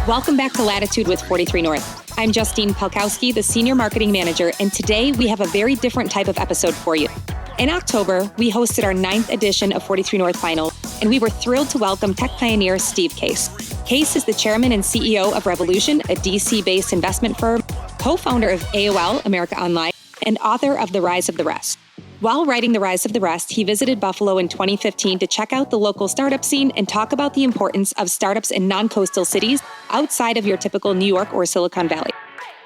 Welcome back to Latitude with 43 North. I'm Justine Pelkowski, the Senior Marketing Manager, and today we have a very different type of episode for you. In October, we hosted our 9th edition of 43 North Final, and we were thrilled to welcome tech pioneer Steve Case. Case is the chairman and CEO of Revolution, a DC-based investment firm, co-founder of AOL, America Online, and author of The Rise of the Rest. While writing The Rise of the Rest, he visited Buffalo in 2015 to check out the local startup scene and talk about the importance of startups in non-coastal cities outside of your typical New York or Silicon Valley.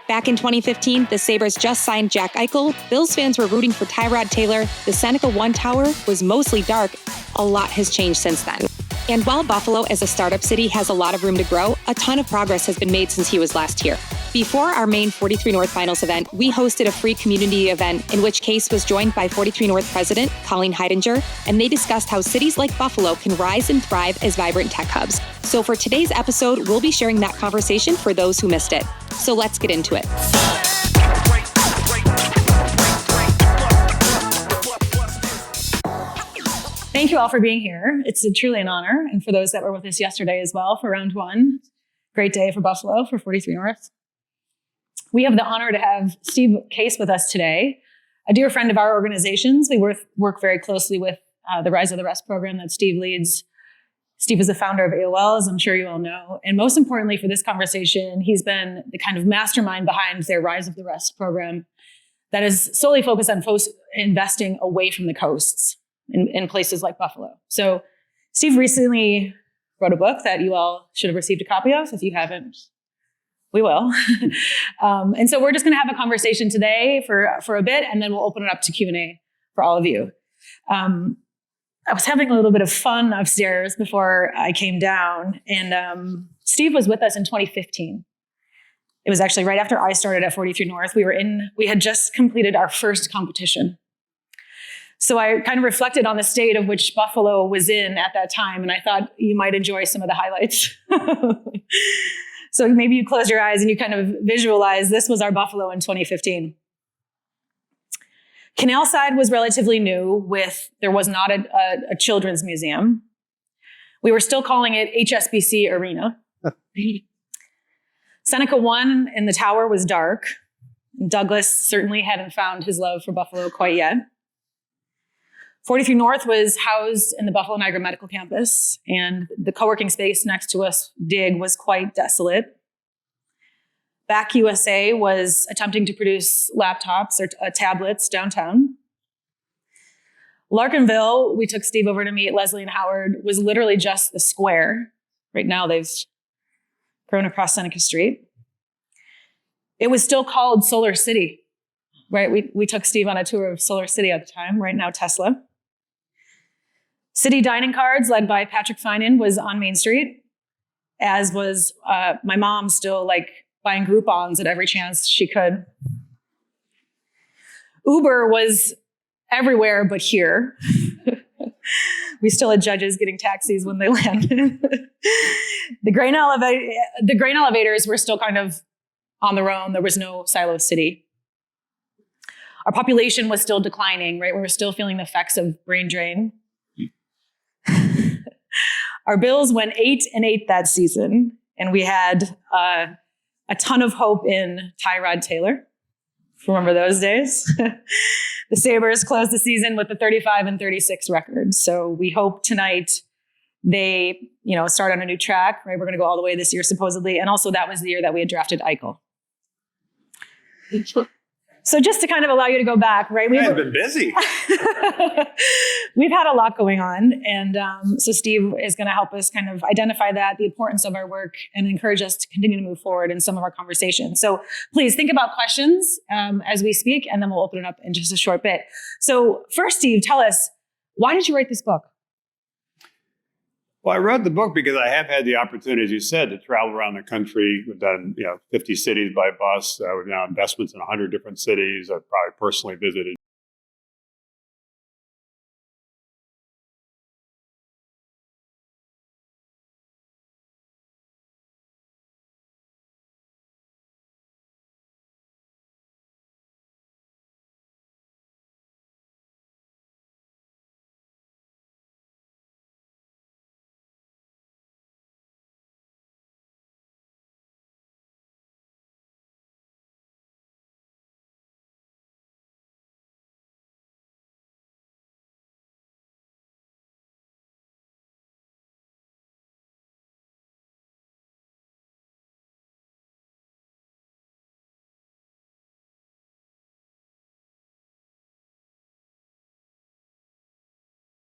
Back in 2015, the Sabres just signed Jack Eichel, Bills fans were rooting for Tyrod Taylor, the Seneca One Tower was mostly dark. A lot has changed since then. And while Buffalo as a startup city has a lot of room to grow, a ton of progress has been made since he was last here. Before our main 43 North Finals event, we hosted a free community event in which Case was joined by 43 North President Colleen Heidinger, and they discussed how cities like Buffalo can rise and thrive as vibrant tech hubs. So for today's episode, we'll be sharing that conversation for those who missed it. So let's get into it. Thank you all for being here. It's truly an honor. And for those that were with us yesterday as well for round one, great day for Buffalo for 43 North. We have the honor to have Steve Case with us today, a dear friend of our organizations. We work very closely with the Rise of the Rest program that Steve leads. Steve is the founder of AOL, as I'm sure you all know. And most importantly for this conversation, he's been the kind of mastermind behind their Rise of the Rest program that is solely focused on investing away from the coasts in places like Buffalo. So Steve recently wrote a book that you all should have received a copy of. If you haven't, we will. And so we're just going to have a conversation today for a bit, and then we'll open it up to Q&A for all of you. I was having a little bit of fun upstairs before I came down, and Steve was with us in 2015. It was actually right after I started at 43 North. We had just completed our first competition. So I kind of reflected on the state of which Buffalo was in at that time, and I thought you might enjoy some of the highlights. So maybe you close your eyes and you kind of visualize this was our Buffalo in 2015. Canal Side was relatively new there was not a children's museum. We were still calling it HSBC Arena. Seneca One in the tower was dark. Douglas certainly hadn't found his love for Buffalo quite yet. 43 North was housed in the Buffalo Niagara Medical Campus, and the co-working space next to us, DIG, was quite desolate. Back USA was attempting to produce laptops or tablets downtown. Larkinville, we took Steve over to meet Leslie and Howard, was literally just the square. Right now they've grown across Seneca Street. It was still called Solar City, right? We took Steve on a tour of Solar City at the time, right now Tesla. City Dining Cards, led by Patrick Finan, was on Main Street, as was my mom, still buying Groupons at every chance she could. Uber was everywhere but here. We still had judges getting taxis when they landed. The grain elevators were still kind of on their own. There was no silo city. Our population was still declining, right? We were still feeling the effects of brain drain. Our Bills went 8-8 that season, and we had a ton of hope in Tyrod Taylor. Remember those days? The Sabres closed the season with a 35-36 record. So we hope tonight they, start on a new track, right? We're going to go all the way this year, supposedly. And also that was the year that we had drafted Eichel. So just to kind of allow you to go back, right? We've been busy. We've had a lot going on. And so Steve is going to help us kind of identify that, the importance of our work, and encourage us to continue to move forward in some of our conversations. So please think about questions as we speak, and then we'll open it up in just a short bit. So first, Steve, tell us, why did you write this book? Well, I wrote the book because I have had the opportunity, as you said, to travel around the country. We've done 50 cities by bus. We've now investments in 100 different cities. I've probably personally visited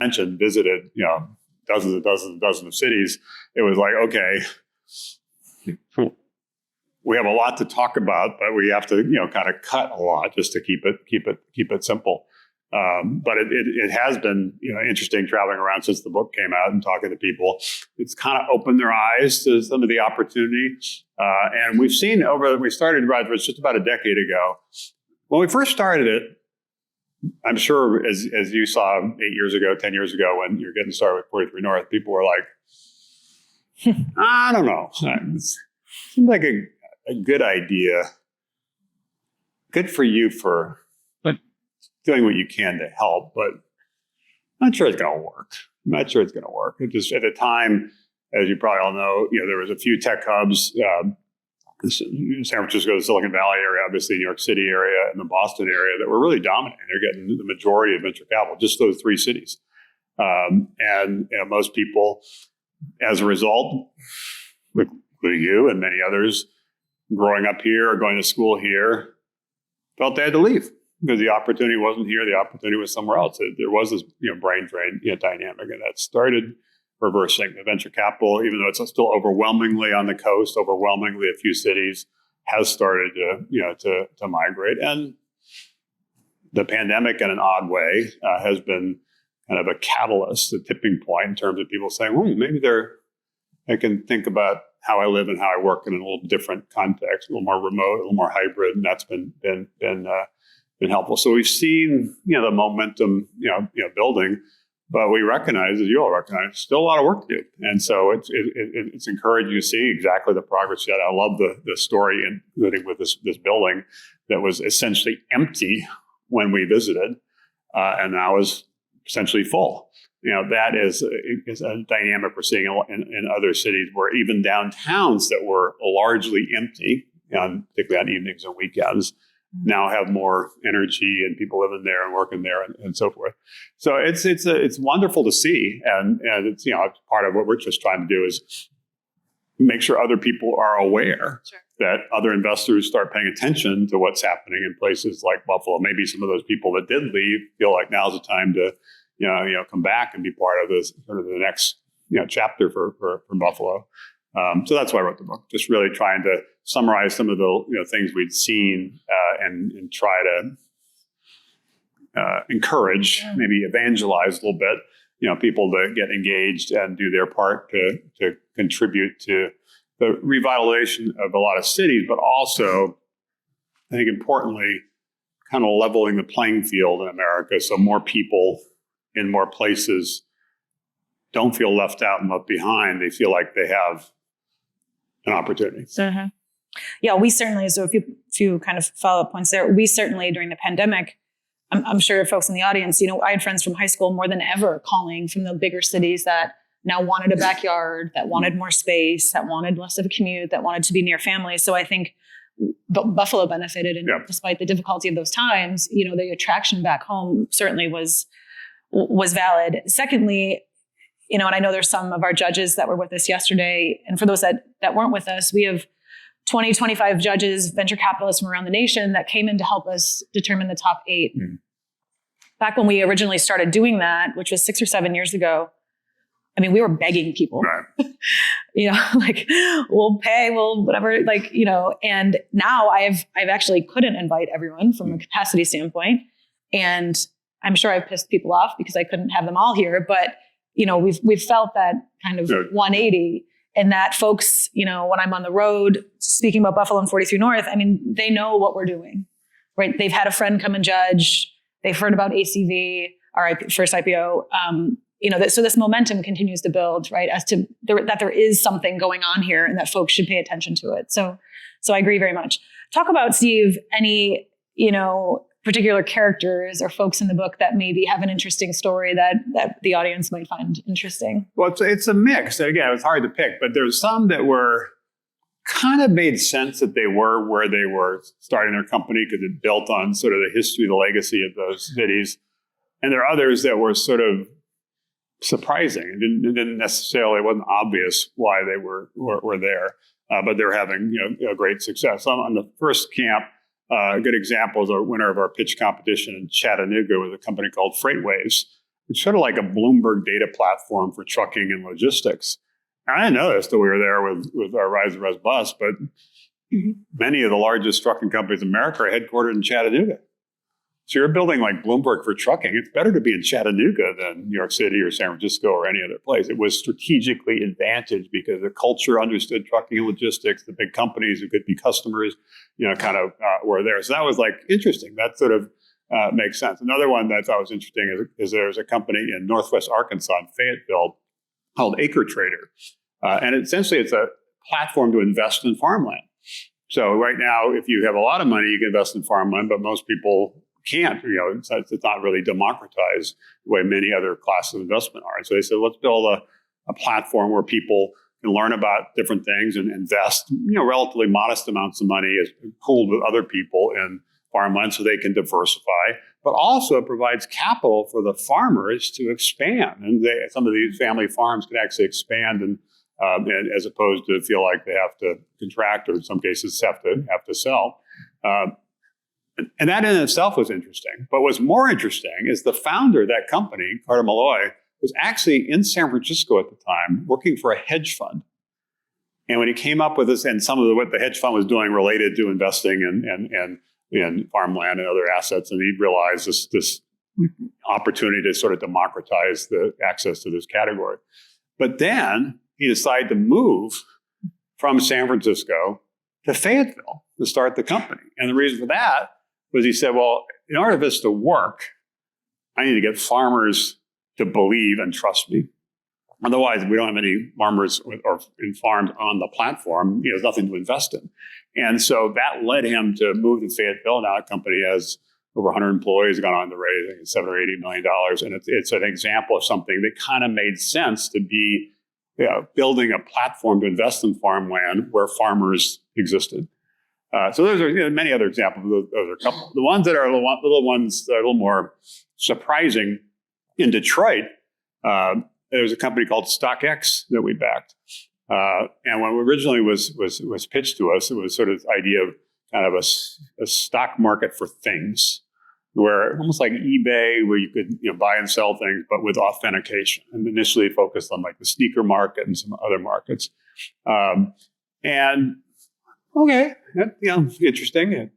mentioned, visited, dozens of cities. It was like, okay, we have a lot to talk about, but we have to, kind of cut a lot just to keep it simple. But it has been, interesting traveling around since the book came out and talking to people. It's kind of opened their eyes to some of the opportunity. And we've seen we started Rogers just about a decade ago. When we first started it, I'm sure as you saw 8 years ago, 10 years ago, when you're getting started with 43 North, people were like, I don't know. It seemed like a good idea. Good for you for doing what you can to help, but I'm not sure it's going to work. It just, at the time, as you probably all know, there was a few tech hubs, San Francisco, the Silicon Valley area, obviously New York City area, and the Boston area that were really dominating. They're getting the majority of venture capital, just those three cities. And most people, as a result, including you and many others, growing up here or going to school here, felt they had to leave because the opportunity wasn't here. The opportunity was somewhere else. There was this brain drain dynamic, and that started reversing. The venture capital, even though it's still overwhelmingly on the coast, overwhelmingly a few cities, has started to migrate. And the pandemic, in an odd way, has been kind of a catalyst, a tipping point in terms of people saying, maybe I can think about how I live and how I work in a little different context, a little more remote, a little more hybrid, and that's been helpful. So we've seen the momentum building, but we recognize, as you all recognize, still a lot of work to do. And so it's encouraging to see exactly the progress yet. I love the story, including with this building that was essentially empty when we visited, and now is essentially full. That is a dynamic we're seeing in other cities, where even downtowns that were largely empty, particularly on evenings and weekends, now have more energy and people living there and working there and so forth. So it's wonderful to see, and it's part of what we're just trying to do is make sure other people are aware that other investors start paying attention to what's happening in places like Buffalo. Maybe some of those people that did leave feel like now's the time to come back and be part of this sort of the next chapter for Buffalo. So that's why I wrote the book, just really trying to summarize some of the things we'd seen and try to encourage, maybe evangelize a little bit, people to get engaged and do their part to contribute to the revitalization of a lot of cities, but also, I think importantly, kind of leveling the playing field in America so more people in more places don't feel left out and left behind. They feel like they have an opportunity. Mm-hmm. Yeah, we certainly, so a few kind of follow-up points there. We certainly, during the pandemic, I'm sure folks in the audience, I had friends from high school more than ever calling from the bigger cities that now wanted a backyard, that wanted more space, that wanted less of a commute, that wanted to be near family. So I think Buffalo benefited, and despite the difficulty of those times, the attraction back home certainly was valid. Secondly, and I know there's some of our judges that were with us yesterday, and for those that weren't with us, we have 20, 25 judges, venture capitalists from around the nation that came in to help us determine the top 8. Mm. Back when we originally started doing that, which was 6 or 7 years ago, I mean, we were begging people, like, we'll pay, whatever, and now I've actually couldn't invite everyone from a capacity standpoint. And I'm sure I've pissed people off because I couldn't have them all here, but we've felt that kind of 180, and that folks, when I'm on the road speaking about Buffalo and 43 North, I mean, they know what we're doing, right? They've had a friend come and judge. They've heard about ACV, our first IPO. So this momentum continues to build, right? As to that there is something going on here, and that folks should pay attention to it. So I agree very much. Talk about, Steve, any, particular characters or folks in the book that maybe have an interesting story that the audience might find interesting. Well, it's a mix. Again, it was hard to pick, but there's some that were kind of made sense that they were where they were starting their company because it built on sort of the history, the legacy of those cities. And there are others that were sort of surprising. It didn't necessarily, it wasn't obvious why they were there, but they're having great success. On the first camp, a good example is a winner of our pitch competition in Chattanooga was a company called Freightwaves It's sort of like a Bloomberg data platform for trucking and logistics. And I didn't know this till we were there with our Rise and Rest bus, but many of the largest trucking companies in America are headquartered in Chattanooga. So you're building like Bloomberg for trucking. It's better to be in Chattanooga than New York City or San Francisco or any other place. It was strategically advantaged because the culture understood trucking and logistics. The big companies who could be customers, were there. So that was like interesting. That sort of makes sense. Another one that I thought was interesting is there's a company in Northwest Arkansas in Fayetteville called Acre Trader. And essentially it's a platform to invest in farmland. So right now, if you have a lot of money, you can invest in farmland, but most people can't. It's not really democratized the way many other classes of investment are. And so they said, let's build a platform where people can learn about different things and invest, relatively modest amounts of money as pooled with other people in farmland so they can diversify. But also it provides capital for the farmers to expand. And some of these family farms can actually expand and as opposed to feel like they have to contract or in some cases have to sell. And that in itself was interesting. But what's more interesting is the founder of that company, Carter Malloy, was actually in San Francisco at the time working for a hedge fund. And when he came up with this and some of what the hedge fund was doing related to investing in farmland and other assets, and he realized this opportunity to sort of democratize the access to this category. But then he decided to move from San Francisco to Fayetteville to start the company. And the reason for that was he said, well, in order for this to work, I need to get farmers to believe and trust me. Otherwise, we don't have any farmers or in farms on the platform. There's nothing to invest in. And so that led him to move to Fayetteville. Now the company has over 100 employees, gone on to raise $7 or $80 million. And it's an example of something that kind of made sense to be building a platform to invest in farmland where farmers existed. So those are many other examples. Those are a couple. The ones that are little ones that are a little more surprising in Detroit. There was a company called StockX that we backed, and when it originally was pitched to us, it was sort of the idea of kind of a stock market for things, where almost like eBay, where you could buy and sell things, but with authentication. And initially focused on like the sneaker market and some other markets, and. Okay, interesting.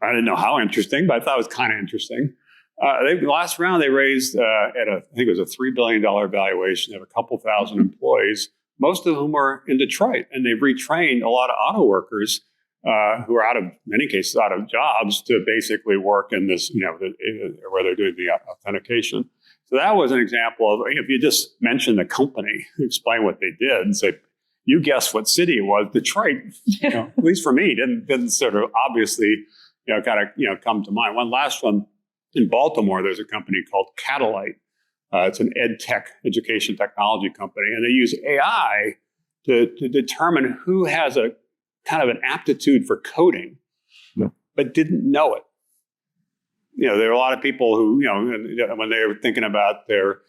I didn't know how interesting, but I thought it was kind of interesting. The last round they raised I think it was a $3 billion valuation. They have a couple thousand employees, most of whom are in Detroit, and they've retrained a lot of auto workers who are many cases out of jobs to basically work in this, where they're doing the authentication. So that was an example of if you just mention the company, explain what they did, and say, you guess what city it was, Detroit. At least for me, didn't sort of obviously, come to mind. One last one in Baltimore. There's a company called Catalyte. It's an ed tech education technology company, and they use AI to determine who has a kind of an aptitude for coding, but didn't know it. There are a lot of people who, when they were thinking about their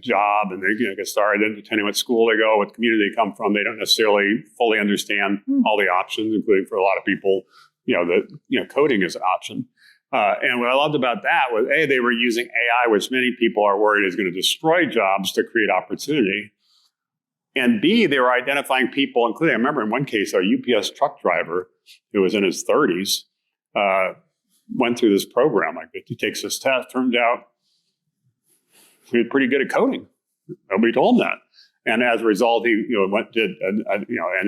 job and they get started, and depending what school they go, what community they come from, they don't necessarily fully understand all the options, including for a lot of people, coding is an option. And what I loved about that was A, they were using AI, which many people are worried is going to destroy jobs, to create opportunity. And B, they were identifying people, including, I remember in one case, a UPS truck driver who was in his 30s went through this program. Like, he takes this test, turns out he was pretty good at coding. Nobody told him that. And as a result, he ended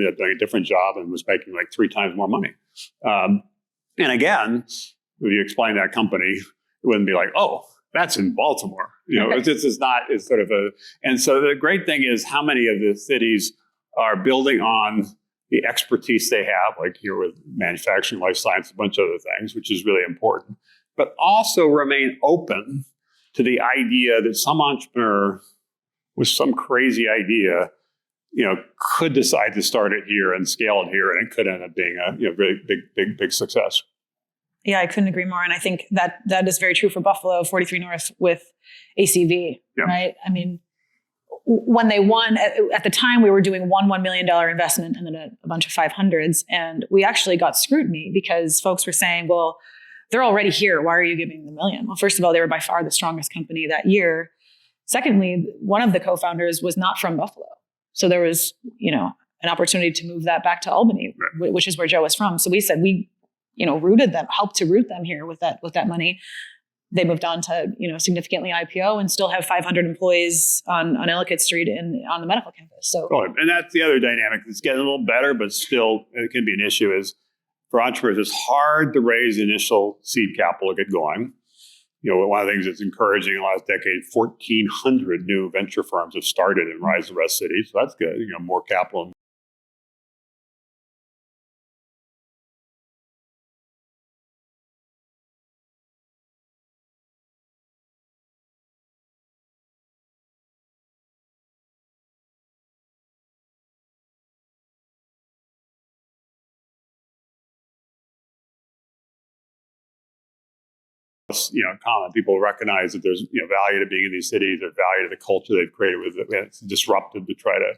up doing a different job and was making like 3 times more money. And again, if you explain that company, it wouldn't be like, oh, that's in Baltimore. It's sort of a. And so the great thing is how many of the cities are building on the expertise they have, like here with manufacturing, life science, a bunch of other things, which is really important, but also remain open to the idea that some entrepreneur with some crazy idea, could decide to start it here and scale it here, and it could end up being a really big success. Yeah, I couldn't agree more. And I think that is very true for Buffalo 43 North with ACV, right? I mean, when they won, at the time we were doing $1 million investment and then a bunch of 500s. And we actually got scrutiny because folks were saying, well, they're already here. Why are you giving them $1 million? Well, first of all, they were by far the strongest company that year. Secondly, one of the co-founders was not from Buffalo. So there was, an opportunity to move that back to Albany, which is where Joe was from. So we said we, rooted them, helped to root them here with that money. They moved on to, significantly IPO and still have 500 employees on Ellicott Street on the medical campus. So, and that's the other dynamic that's getting a little better, but still it can be an issue is for entrepreneurs, it's hard to raise initial seed capital to get going. One of the things that's encouraging in the last decade, 1,400 new venture firms have started in Rise the Rest cities. So that's good. More capital. Common. People recognize that there's value to being in these cities, there's value to the culture they've created with it. It's disruptive to try to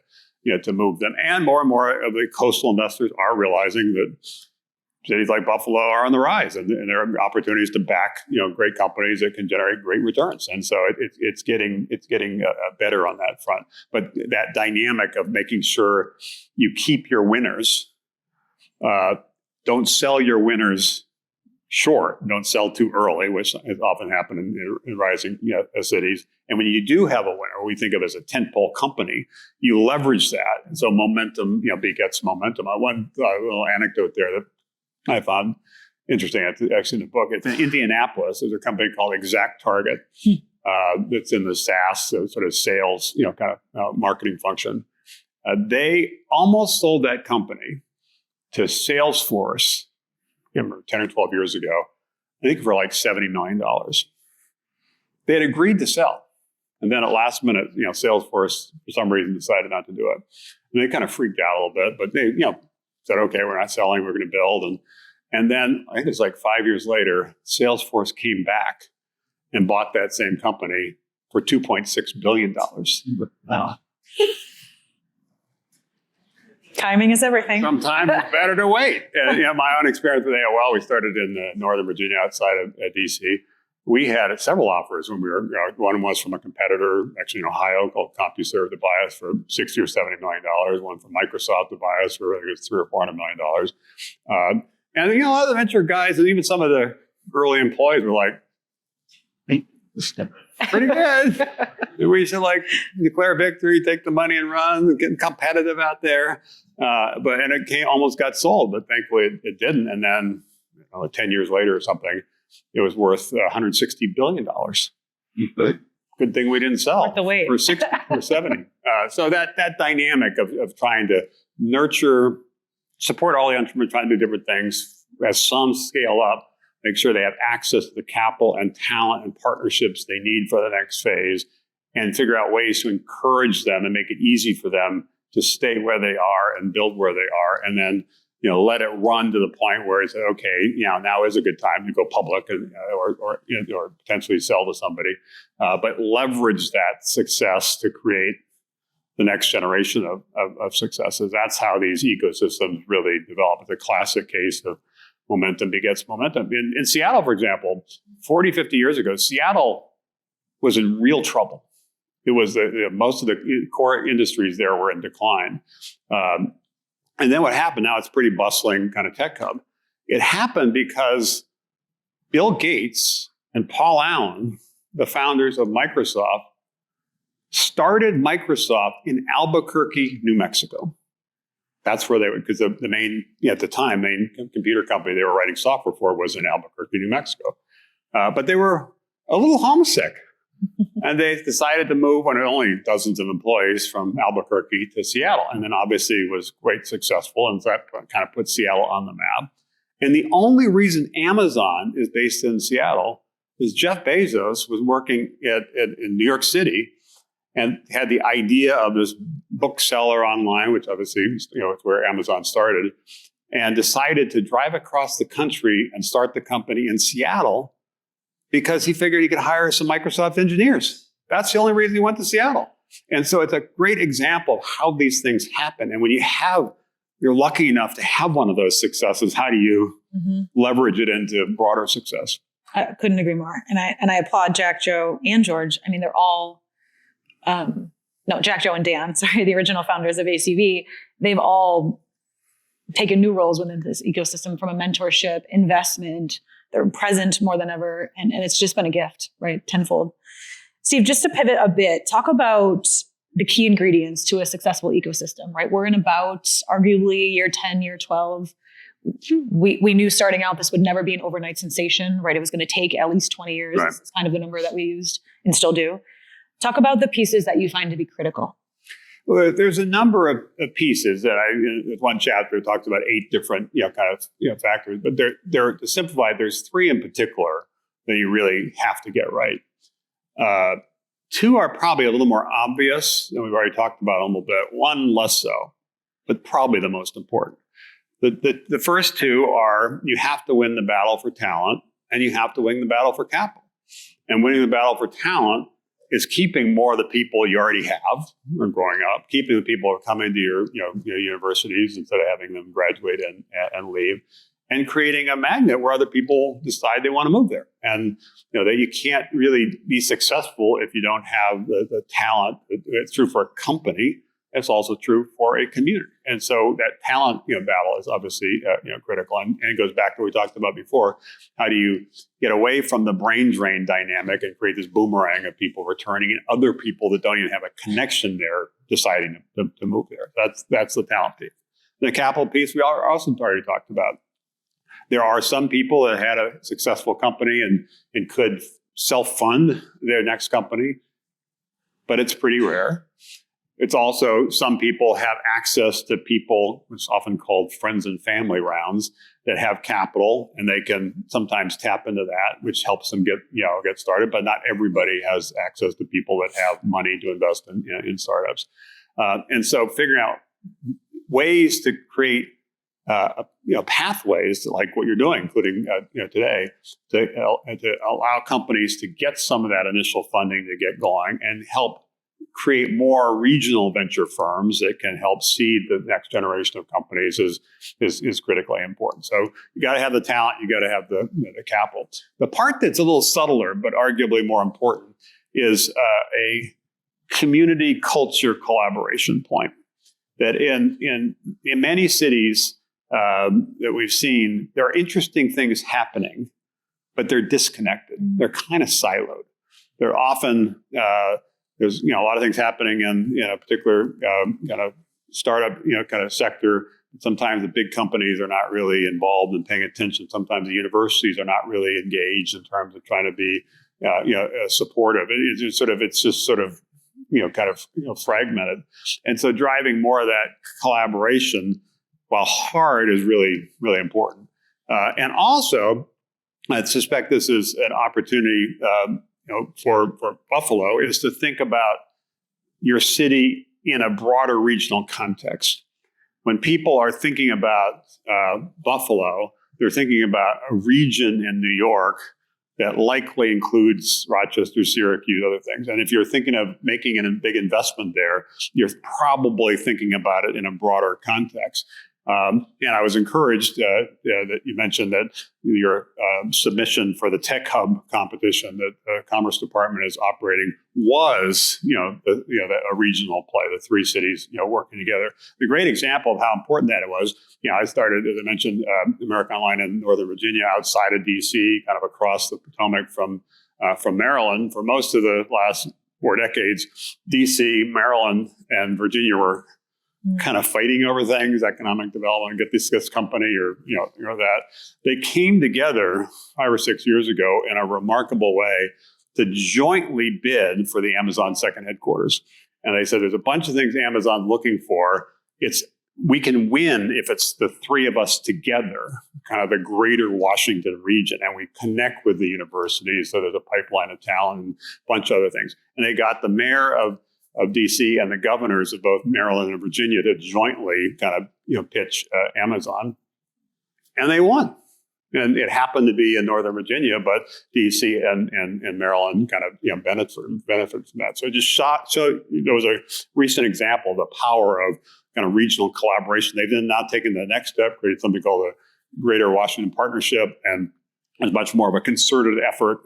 to move them. And more of the coastal investors are realizing that cities like Buffalo are on the rise, and there are opportunities to back great companies that can generate great returns. And so it's getting better on that front. But that dynamic of making sure you keep your winners, don't sell your winners short, don't sell too early, which has often happened in rising cities. And when you do have a winner, we think of as a tentpole company, you leverage that. And so momentum, begets momentum. One little anecdote there that I found interesting, actually in the book, it's in Indianapolis. There's a company called Exact Target that's in the SaaS, so sort of sales, kind of marketing function. They almost sold that company to Salesforce, 10 or 12 years ago, I think for like $70 million. They had agreed to sell. And then at last minute, Salesforce, for some reason, decided not to do it. And they kind of freaked out a little bit, but they, said, okay, we're not selling, we're going to build. And then I think it's like 5 years later, Salesforce came back and bought that same company for $2.6 billion. Wow. Timing is everything. Sometimes it's better to wait. My own experience with AOL, we started in Northern Virginia outside of DC. We had several offers when we were, one was from a competitor, actually in Ohio, called CompuServe to buy us for $60 or $70 million. One from Microsoft to buy us for, I think it was $300 or $400 million. And, a lot of the venture guys and even some of the early employees were like, hey, this is pretty good. We should declare victory, take the money and run, getting competitive out there. And it almost got sold, but thankfully it didn't. And then 10 years later or something, it was worth $160 billion. Good thing we didn't sell for 60 or 70. So that dynamic of trying to nurture, support all the entrepreneurs trying to do different things, as some scale up, make sure they have access to the capital and talent and partnerships they need for the next phase, and figure out ways to encourage them and make it easy for them to stay where they are and build where they are. And then, let it run to the point where it's okay, now is a good time to go public and, or potentially sell to somebody. But leverage that success to create the next generation of successes. That's how these ecosystems really develop. It's a classic case of momentum begets momentum. In Seattle, for example, 40, 50 years ago, Seattle was in real trouble. It was most of the core industries there were in decline. And then what happened, now it's a pretty bustling kind of tech hub. It happened because Bill Gates and Paul Allen, the founders of Microsoft, started Microsoft in Albuquerque, New Mexico. That's where they were, because the main, at the time, main computer company they were writing software for was in Albuquerque, New Mexico. But they were a little homesick. And they decided to move, when only dozens of employees, from Albuquerque to Seattle. And then obviously it was quite successful. And so that kind of put Seattle on the map. And the only reason Amazon is based in Seattle is Jeff Bezos was working in New York City and had the idea of this bookseller online, which obviously is where Amazon started, and decided to drive across the country and start the company in Seattle because he figured he could hire some Microsoft engineers. That's the only reason he went to Seattle. And so it's a great example of how these things happen. And when you have you're lucky enough to have one of those successes, how do you leverage it into broader success? I couldn't agree more. And I applaud Jack, Joe, and George. I mean, they're all, Jack, Joe, and Dan, sorry, the original founders of ACV. They've all taken new roles within this ecosystem from a mentorship, investment. They're present more than ever. And it's just been a gift, right? Tenfold. Steve, just to pivot a bit, talk about the key ingredients to a successful ecosystem, right? We're in about arguably year 10, year 12. We knew starting out this would never be an overnight sensation, right? It was going to take at least 20 years. Right. This is kind of the number that we used and still do. Talk about the pieces that you find to be critical. Well, there's a number of pieces that one chapter talks about 8 different, factors, but they're to simplify, there's 3 in particular that you really have to get right. 2 are probably a little more obvious, and we've already talked about them a little bit. 1 less so, but probably the most important. The first 2 are you have to win the battle for talent, and you have to win the battle for capital. And winning the battle for talent is keeping more of the people you already have or growing up, keeping the people who are coming to your universities instead of having them graduate and leave, and creating a magnet where other people decide they want to move there. And that you can't really be successful if you don't have the talent. It's true for a company. It's also true for a community. And so that talent battle is obviously critical. And it goes back to what we talked about before. How do you get away from the brain drain dynamic and create this boomerang of people returning and other people that don't even have a connection there deciding to move there? That's the talent piece. The capital piece we also already talked about. There are some people that had a successful company and could self-fund their next company, but it's pretty rare. It's also some people have access to people, it's often called friends and family rounds, that have capital, and they can sometimes tap into that, which helps them get started. But not everybody has access to people that have money to invest in startups. And so figuring out ways to create pathways to like what you're doing, including today, to allow companies to get some of that initial funding to get going and help create more regional venture firms that can help seed the next generation of companies is critically important. So you got to have the talent, you got to have the capital. The part that's a little subtler but arguably more important is a community culture collaboration point. That in many cities that we've seen, there are interesting things happening, but they're disconnected. They're kind of siloed. They're often there's a lot of things happening in a particular kind of startup kind of sector. Sometimes the big companies are not really involved in paying attention. Sometimes the universities are not really engaged in terms of trying to be supportive. It's just sort of fragmented. And so driving more of that collaboration, while hard, is really, really important. And also, I suspect this is an opportunity for Buffalo, is to think about your city in a broader regional context. When people are thinking about Buffalo, they're thinking about a region in New York that likely includes Rochester, Syracuse, other things. And if you're thinking of making a big investment there, you're probably thinking about it in a broader context. And I was encouraged that you mentioned that your submission for the Tech Hub competition that the Commerce Department is operating was, a regional play, the 3 cities, working together. The great example of how important that it was, I started, as I mentioned, American Online in Northern Virginia, outside of D.C., kind of across the Potomac from Maryland. For most of the last 4 decades, D.C., Maryland, and Virginia were kind of fighting over things, economic development, get this company or that. They came together 5 or 6 years ago in a remarkable way to jointly bid for the Amazon second headquarters. And they said, there's a bunch of things Amazon's looking for. We can win if it's the 3 of us together, kind of the greater Washington region, and we connect with the universities. So there's a pipeline of talent and a bunch of other things. And they got the mayor of DC and the governors of both Maryland and Virginia to jointly kind of pitch Amazon, and they won. And it happened to be in Northern Virginia, but DC and Maryland kind of benefit from that. So it just there was a recent example of the power of kind of regional collaboration. They've then now taken the next step, created something called the Greater Washington Partnership, and there's much more of a concerted effort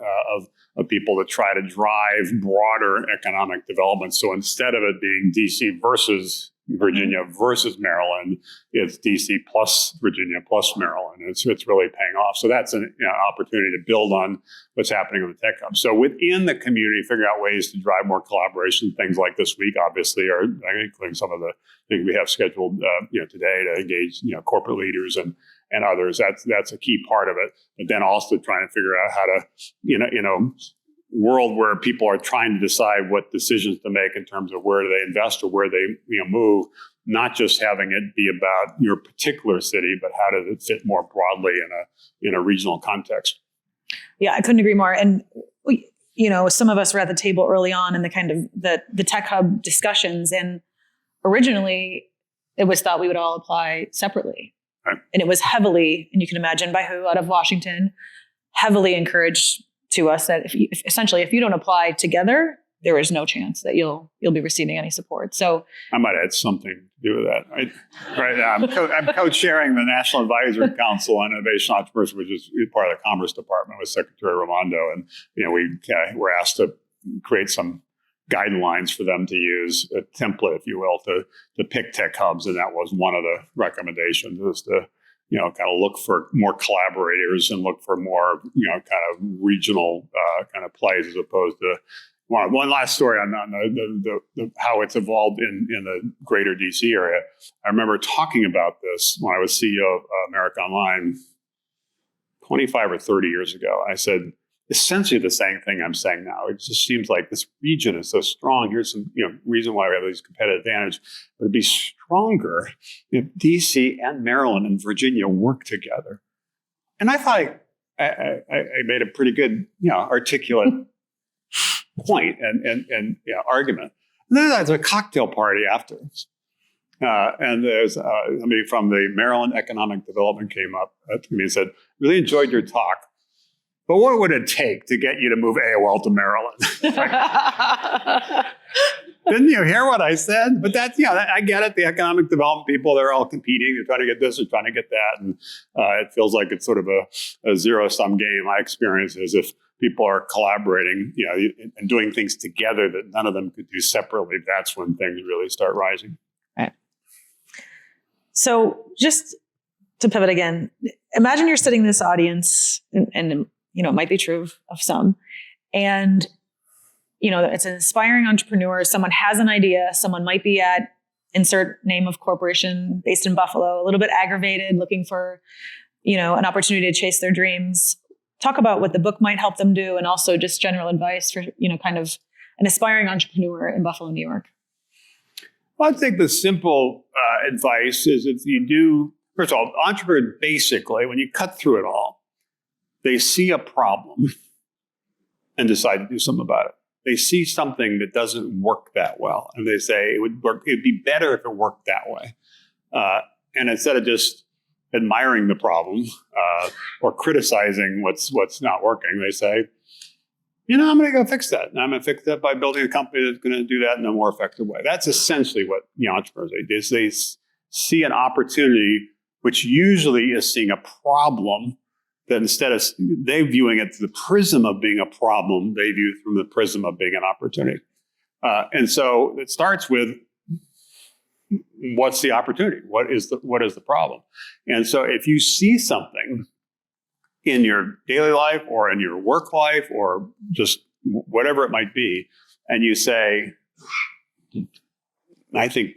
of people to try to drive broader economic development. So instead of it being DC versus Virginia versus Maryland, it's DC plus Virginia plus Maryland. It's really paying off. So that's an opportunity to build on what's happening with the tech hub. So within the community, figure out ways to drive more collaboration. Things like this week, obviously, are including some of the things we have scheduled today to engage corporate leaders and others. That's a key part of it. But then also trying to figure out how to world where people are trying to decide what decisions to make in terms of where do they invest or where they move, not just having it be about your particular city, but how does it fit more broadly in a regional context. Yeah, I couldn't agree more. And some of us were at the table early on in the kind of the tech hub discussions, and originally it was thought we would all apply separately. Right. And it was heavily, and you can imagine by who, out of Washington, heavily encouraged to us that if you don't apply together, there is no chance that you'll be receiving any support. So I might add something to do with that. Right now, I'm co-chairing the National Advisory Council on Innovation Entrepreneurship, which is part of the Commerce Department with Secretary Raimondo, and we were asked to create some guidelines for them to use, a template, if you will, to pick tech hubs, and that was one of the recommendations, was to kind of look for more collaborators and look for more, kind of regional kind of plays, as opposed to one last story on the how it's evolved in the greater DC area. I remember talking about this when I was CEO of America Online 25 or 30 years ago. I said, essentially the same thing I'm saying now. It just seems like this region is so strong. Here's some reason why we have these competitive advantage. But it'd be stronger if DC and Maryland and Virginia work together. And I thought I made a pretty good, articulate point and argument. And then there's a cocktail party afterwards. And there's somebody from the Maryland Economic Development came up to me and said, really enjoyed your talk. But what would it take to get you to move AOL to Maryland? Didn't you hear what I said? But that's, I get it. The economic development people, they're all competing. They're trying to get this, they're trying to get that. And it feels like it's sort of a zero-sum game. My experience is if people are collaborating, and doing things together that none of them could do separately, that's when things really start rising. Right. So just to pivot again, imagine you're sitting in this audience and it might be true of some. And, it's an aspiring entrepreneur. Someone has an idea. Someone might be at insert name of corporation based in Buffalo, a little bit aggravated, looking for, an opportunity to chase their dreams. Talk about what the book might help them do, and also just general advice for, kind of an aspiring entrepreneur in Buffalo, New York. Well, I think the simple advice is if you do, first of all, entrepreneurs basically, when you cut through it all, they see a problem and decide to do something about it. They see something that doesn't work that well, and they say it'd be better if it worked that way. And instead of just admiring the problem or criticizing what's not working, they say, I'm going to go fix that. And I'm going to fix that by building a company that's going to do that in a more effective way. That's essentially what entrepreneurs do. They see an opportunity, which usually is seeing a problem, that instead of they viewing it through the prism of being a problem, they view it from the prism of being an opportunity. And so it starts with, what's the opportunity? What is the problem? And so if you see something in your daily life or in your work life or just whatever it might be, and you say, I think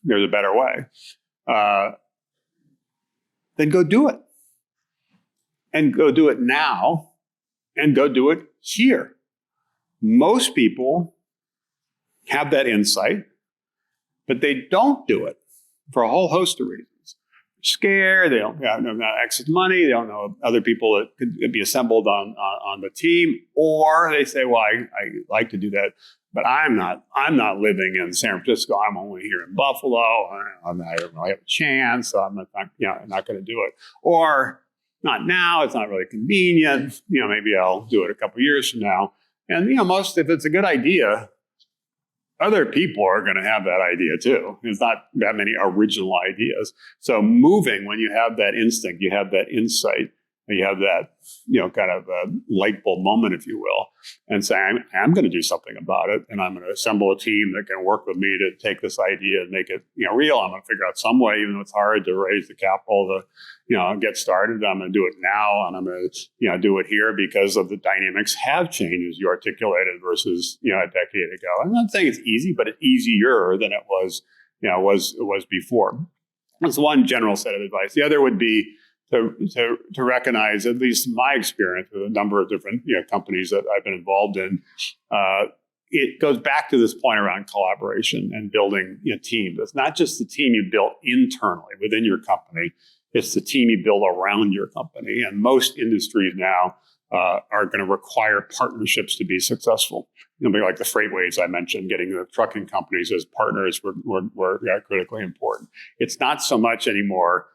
there's a better way, then go do it. And go do it now, and go do it here. Most people have that insight, but they don't do it for a whole host of reasons. They're scared, they don't have access to money, they don't know other people that could be assembled on the team, or they say, well, I like to do that, but I'm not living in San Francisco. I'm only here in Buffalo. I don't really have a chance, so I'm not going to do it. Or not now, it's not really convenient. Maybe I'll do it a couple years from now. And if it's a good idea, other people are going to have that idea too. There's not that many original ideas. So moving, when you have that instinct, you have that insight, and you have that, kind of a light bulb moment, if you will, and say, I'm going to do something about it. And I'm going to assemble a team that can work with me to take this idea and make it, real. I'm going to figure out some way, even though it's hard, to raise the capital to, get started. I'm going to do it now, and I'm going to, do it here because of the dynamics have changed, as you articulated, versus, a decade ago. I'm not saying it's easy, but it's easier than it was, was before. That's one general set of advice. The other would be to recognize, at least my experience with a number of different companies that I've been involved in, it goes back to this point around collaboration and building teams. It's not just the team you built internally within your company; it's the team you build around your company. And most industries now are going to require partnerships to be successful. Like the freightways I mentioned, getting the trucking companies as partners were critically important. It's not so much anymore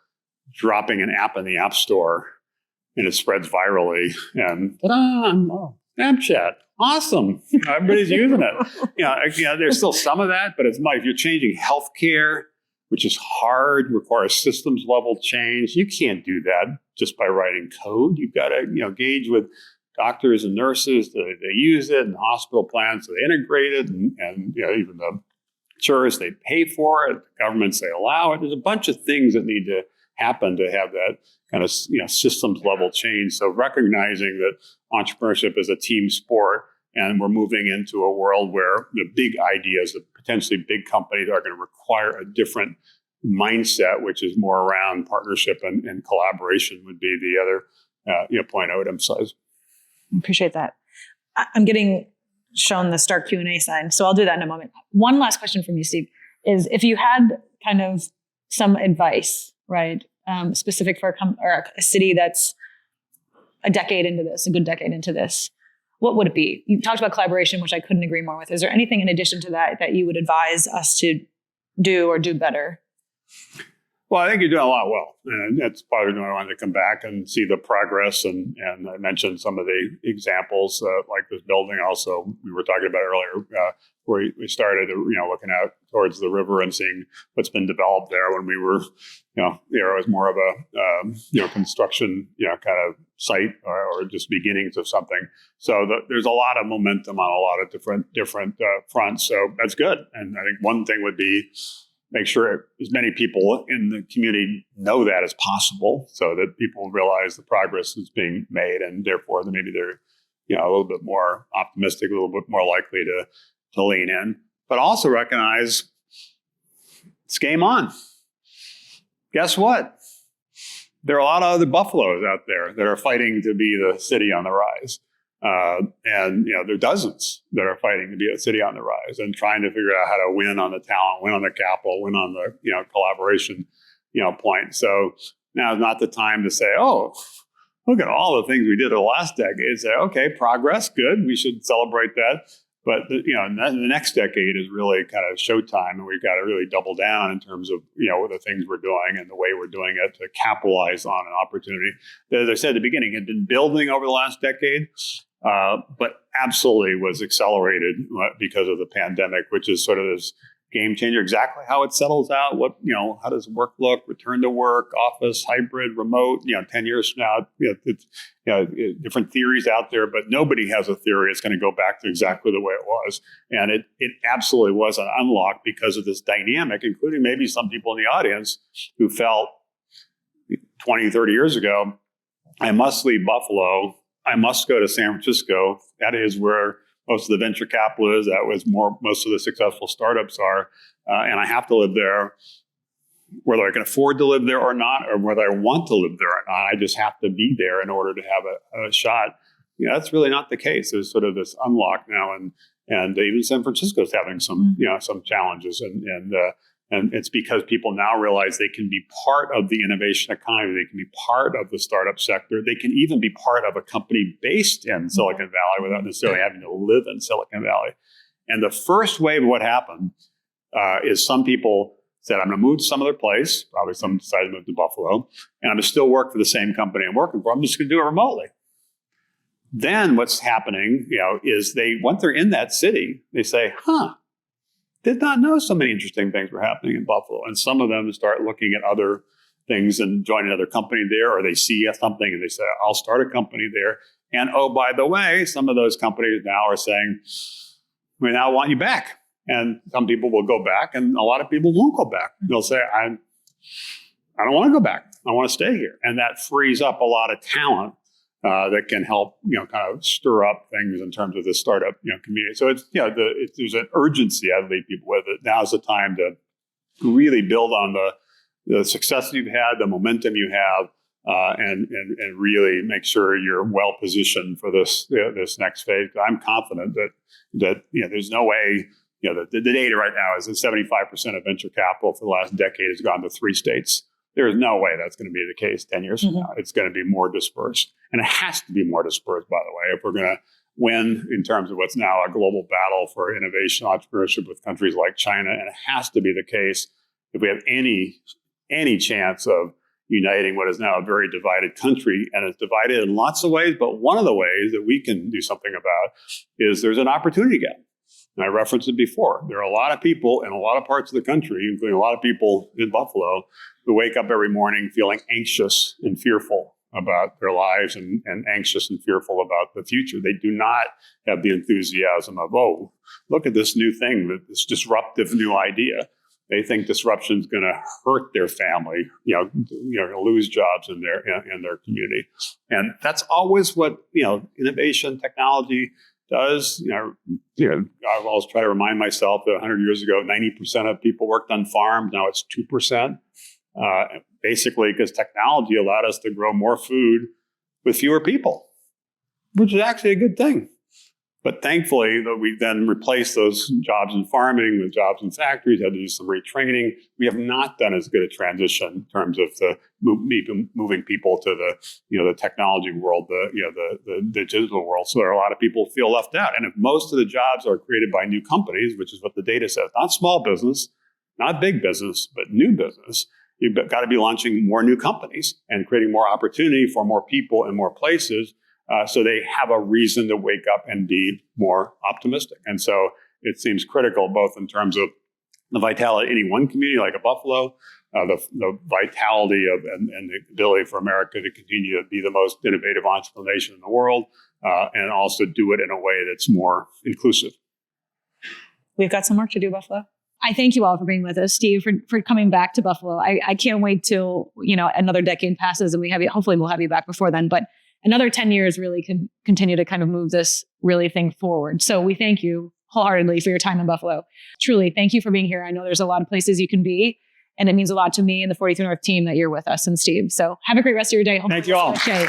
dropping an app in the App Store and it spreads virally and Snapchat, awesome, everybody's using it. There's still some of that, but it's if you're changing healthcare, which is hard, requires systems level change. You can't do that just by writing code. You've got to engage with doctors and nurses. They use it, and hospital plans, so they integrate it, and even the insurers, they pay for it. Governments, they allow it. There's a bunch of things that need to happen to have that kind of systems level change. So recognizing that entrepreneurship is a team sport, and we're moving into a world where the big ideas, the potentially big companies, are going to require a different mindset, which is more around partnership and collaboration, would be the other point I would emphasize. Appreciate that. I'm getting shown the start Q&A sign, so I'll do that in a moment. One last question from you, Steve, is if you had kind of some advice, right, specific for a city that's a decade into this, a good decade into this, what would it be? You talked about collaboration, which I couldn't agree more with. Is there anything in addition to that you would advise us to do or do better? Well, I think you're doing a lot well. And that's probably why I wanted to come back and see the progress. And I mentioned some of the examples, like this building. Also, we were talking about earlier, where we started, looking out towards the river and seeing what's been developed there. When we were, there was more of a, construction, kind of site or just beginnings of something. So there's a lot of momentum on a lot of different fronts. So that's good. And I think one thing would be make sure as many people in the community know that as possible, so that people realize the progress is being made, and therefore maybe they're a little bit more optimistic, a little bit more likely to lean in. But also recognize it's game on. Guess what? There are a lot of other buffaloes out there that are fighting to be the city on the rise. And there are dozens that are fighting to be a city on the rise and trying to figure out how to win on the talent, win on the capital, win on the collaboration point. So now is not the time to say, oh, look at all the things we did in the last decade. Say, okay, progress, good. We should celebrate that. But the next decade is really kind of showtime, and we've got to really double down in terms of the things we're doing and the way we're doing it to capitalize on an opportunity that, as I said at the beginning, had been building over the last decade, but absolutely was accelerated because of the pandemic, which is sort of this game changer. Exactly how it settles out, how does work look, return to work, office, hybrid, remote, 10 years from now, it's, different theories out there, but nobody has a theory it's going to go back to exactly the way it was. And it absolutely was an unlock because of this dynamic, including maybe some people in the audience who felt 20, 30 years ago, I must leave Buffalo. I must go to San Francisco. That is where most of the venture capital is. That was most of the successful startups are. And I have to live there, whether I can afford to live there or not, or whether I want to live there or not. I just have to be there in order to have a shot. That's really not the case. There's sort of this unlock now, and even San Francisco is having some some challenges, and it's because people now realize they can be part of the innovation economy. They can be part of the startup sector. They can even be part of a company based in Silicon Valley without necessarily having to live in Silicon Valley. And the first wave of what happened is some people said, I'm going to move to some other place. Probably some decided to move to Buffalo. And I'm going to still work for the same company I'm working for. I'm just going to do it remotely. Then what's happening, is once they're in that city, they say, did not know so many interesting things were happening in Buffalo. And some of them start looking at other things and join another company there, or they see something and they say, I'll start a company there. And oh, by the way, some of those companies now are saying, we now want you back. And some people will go back, and a lot of people won't go back. They'll say, I don't want to go back. I want to stay here. And that frees up a lot of talent that can help, kind of stir up things in terms of the startup, community. So it's, there's an urgency I leave people with. It now's the time to really build on the success you've had, the momentum you have, and really make sure you're well positioned for this next phase. I'm confident that there's no way. The data right now is that 75% of venture capital for the last decade has gone to 3 states. There is no way that's going to be the case 10 years from now. It's going to be more dispersed. And it has to be more dispersed, by the way, if we're going to win in terms of what's now a global battle for innovation, entrepreneurship with countries like China. And it has to be the case if we have any chance of uniting what is now a very divided country. And it's divided in lots of ways. But one of the ways that we can do something about is there's an opportunity gap. And I referenced it before. There are a lot of people in a lot of parts of the country, including a lot of people in Buffalo, who wake up every morning feeling anxious and fearful about their lives and anxious and fearful about the future. They do not have the enthusiasm of, oh, look at this new thing, this disruptive new idea. They think disruption is going to hurt their family, lose jobs in their community. And that's always what, innovation, technology does. I've always tried to remind myself that 100 years ago, 90% of people worked on farms. Now it's 2%. Basically, because technology allowed us to grow more food with fewer people, which is actually a good thing. But thankfully, we then replaced those jobs in farming with jobs in factories, had to do some retraining. We have not done as good a transition in terms of moving people to the technology world, the digital world. So there are a lot of people who feel left out. And if most of the jobs are created by new companies, which is what the data says, not small business, not big business, but new business, you've got to be launching more new companies and creating more opportunity for more people in more places. So they have a reason to wake up and be more optimistic. And so it seems critical, both in terms of the vitality of any one community like a Buffalo, the vitality of and the ability for America to continue to be the most innovative entrepreneurial nation in the world, and also do it in a way that's more inclusive. We've got some work to do, Buffalo. I thank you all for being with us, Steve, for coming back to Buffalo. I can't wait till another decade passes and we have you. Hopefully, we'll have you back before then. But another 10 years really can continue to kind of move this really thing forward. So we thank you wholeheartedly for your time in Buffalo. Truly, thank you for being here. I know there's a lot of places you can be, and it means a lot to me and the 43 North team that you're with us and Steve. So have a great rest of your day. Thank you all. Okay.